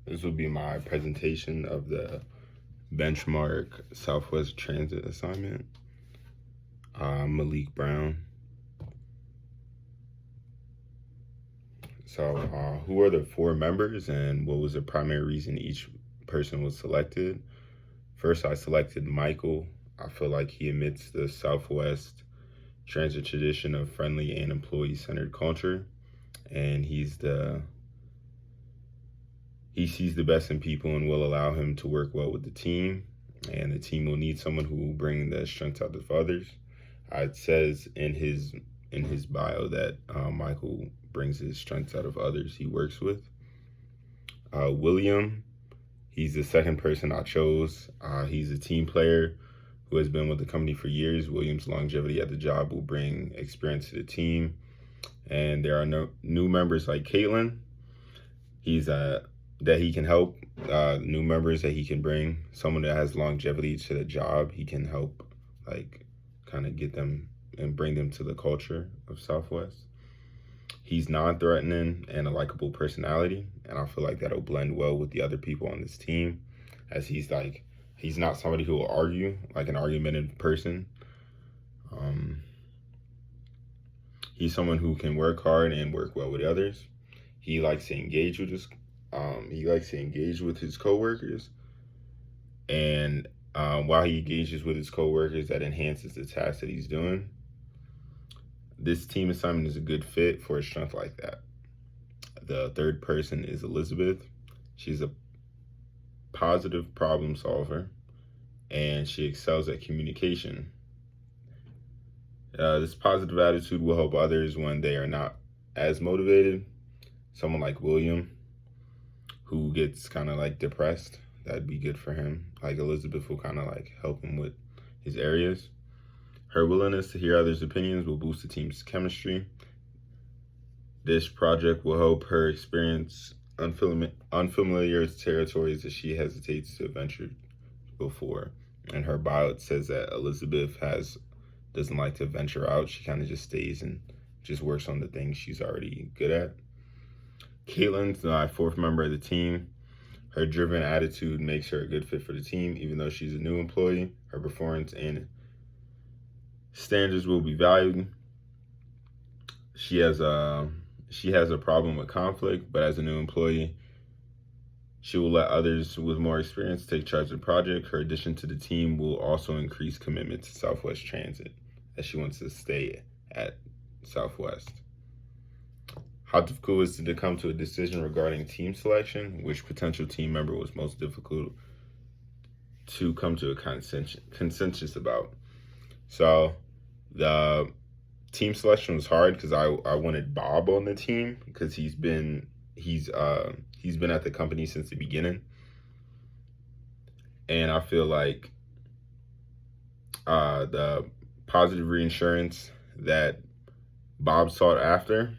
This will be my presentation of the benchmark Southwest Transit assignment. Malik Brown. So, who are the four members and what was the primary reason each person was selected? First, I selected Michael. I feel like he emits the Southwest Transit tradition of friendly and employee-centered culture, and he sees the best in people and will allow him to work well with the team, and the team will need someone who will bring the strength out of others. It says in his bio that Michael brings his strengths out of others he works with. William, he's the second person I chose. He's a team player who has been with the company for years. William's longevity at the job will bring experience to the team, and there are no new members like Caitlin. He's that he can help new members that he can bring, someone that has longevity to the job. He can help kind of get them and bring them to the culture of Southwest. He's non-threatening and a likable personality, and I feel like that'll blend well with the other people on this team, as he's not somebody who will argue, like an argumentative person. He's someone who can work hard and work well with others. He likes to engage with his coworkers, and while he engages with his coworkers, that enhances the task that he's doing. This team assignment is a good fit for a strength like that. The third person is Elizabeth. She's a positive problem solver, and she excels at communication. This positive attitude will help others when they are not as motivated. Someone like William, who gets kind of depressed, that'd be good for him. Elizabeth will kind of help him with his areas. Her willingness to hear others' opinions will boost the team's chemistry. This project will help her experience unfamiliar territories that she hesitates to venture before. In her bio, it says that Elizabeth doesn't like to venture out. She kind of just stays and just works on the things she's already good at. Caitlin's the fourth member of the team. Her driven attitude makes her a good fit for the team. Even though she's a new employee, her performance and standards will be valued. She has a problem with conflict, but as a new employee, she will let others with more experience take charge of the project. Her addition to the team will also increase commitment to Southwest Transit, as she wants to stay at Southwest. How difficult is it to come to a decision regarding team selection? Which potential team member was most difficult to come to a consensus about? So the team selection was hard because I wanted Bob on the team because he's been at the company since the beginning, and I feel like the positive reinsurance that Bob sought after,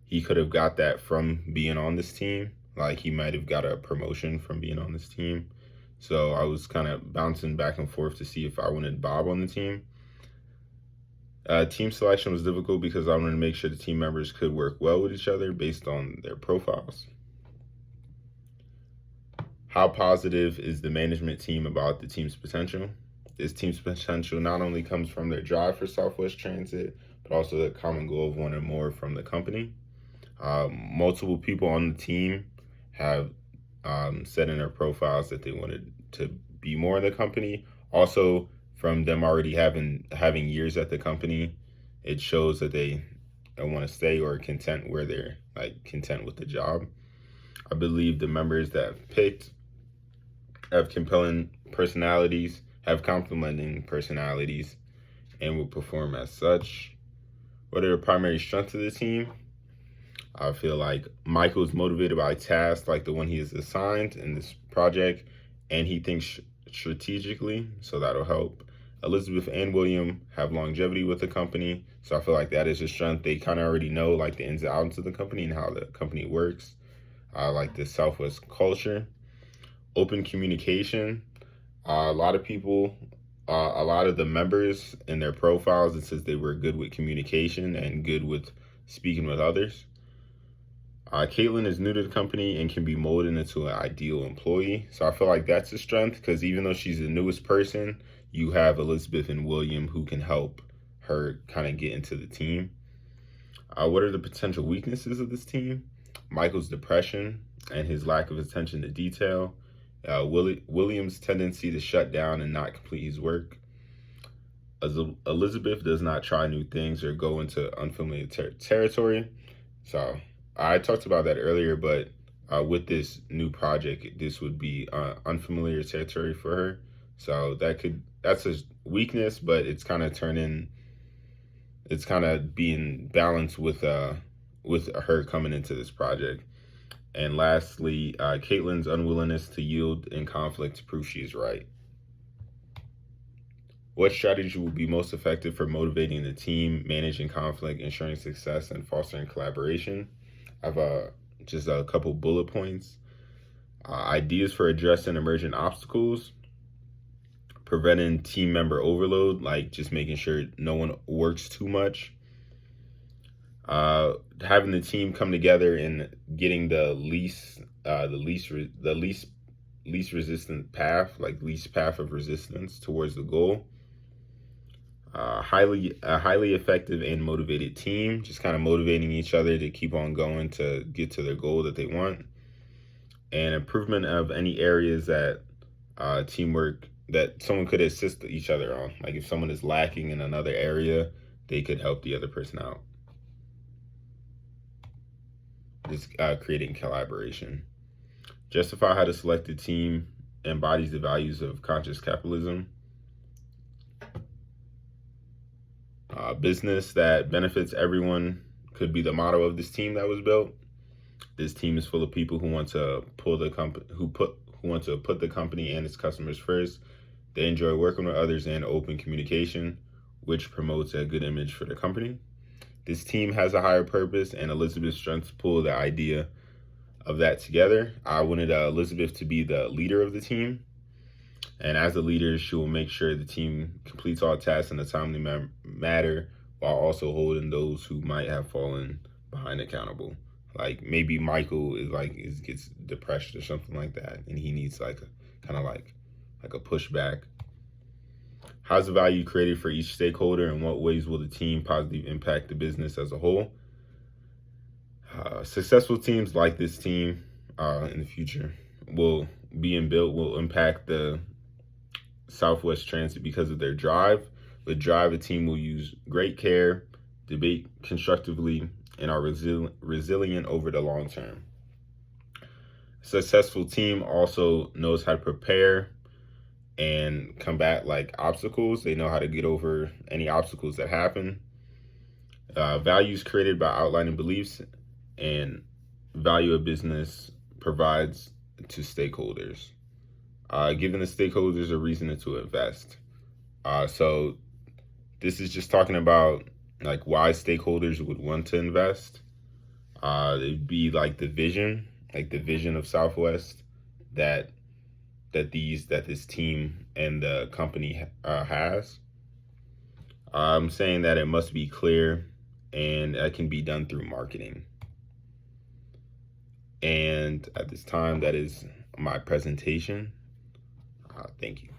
he could have got that from being on this team. He might have got a promotion from being on this team. So I was kind of bouncing back and forth to see if I wanted Bob on the team. Team selection was difficult because I wanted to make sure the team members could work well with each other based on their profiles. How positive is the management team about the team's potential? This team's potential not only comes from their drive for Southwest Transit, but also the common goal of wanting more from the company. Multiple people on the team have said in their profiles that they wanted to be more in the company. Also, from them already having years at the company, it shows that they want to stay or content where they're content with the job. I believe the members that I've picked have compelling personalities, have complementing personalities, and will perform as such. What are the primary strengths of the team? I feel like Michael's motivated by tasks like the one he is assigned in this project, and he thinks strategically, so that'll help. Elizabeth and William have longevity with the company, so I feel like that is a strength. They kind of already know the ins and outs of the company and how the company works. I like the Southwest culture. Open communication. A lot of the members in their profiles, it says they were good with communication and good with speaking with others. Caitlin is new to the company and can be molded into an ideal employee. So I feel like that's a strength because even though she's the newest person, you have Elizabeth and William who can help her kind of get into the team. What are the potential weaknesses of this team? Michael's depression and his lack of attention to detail. William's tendency to shut down and not complete his work. Elizabeth does not try new things or go into unfamiliar territory. So I talked about that earlier, but with this new project, this would be unfamiliar territory for her. So that's a weakness, but it's kind of being balanced with her coming into this project. And lastly, Caitlin's unwillingness to yield in conflict to prove she is right. What strategy will be most effective for motivating the team, managing conflict, ensuring success, and fostering collaboration? I have just a couple bullet points. Ideas for addressing emergent obstacles, preventing team member overload, like just making sure no one works too much. Having the team come together and getting the least resistant path, like least path of resistance towards the goal. Highly effective and motivated team, just kind of motivating each other to keep on going to get to their goal that they want. And improvement of any areas that teamwork that someone could assist each other on. Like if someone is lacking in another area, they could help the other person out. Just creating collaboration. Justify how the selected team embodies the values of conscious capitalism. Business that benefits everyone could be the motto of this team that was built. This team is full of people who want to put the company and its customers first. They enjoy working with others and open communication, which promotes a good image for the company. This team has a higher purpose, and Elizabeth's strengths pull the idea of that together. I wanted Elizabeth to be the leader of the team. And as a leader, she will make sure the team completes all tasks in a timely manner while also holding those who might have fallen behind accountable. Like maybe Michael gets depressed or something like that, and he needs like a pushback. How's the value created for each stakeholder, and what ways will the team positively impact the business as a whole? Successful teams like this team in the future will impact the Southwest Transit because of their drive. With drive, a team will use great care, debate constructively, and are resilient over the long term. A successful team also knows how to prepare and combat like obstacles. They know how to get over any obstacles that happen. Values created by outlining beliefs and value a business provides to stakeholders. Giving the stakeholders a reason to invest. So this is just talking about like why stakeholders would want to invest. It'd be like the vision of Southwest that this team and the company has. I'm saying that it must be clear and it can be done through marketing. And at this time, that is my presentation. Thank you.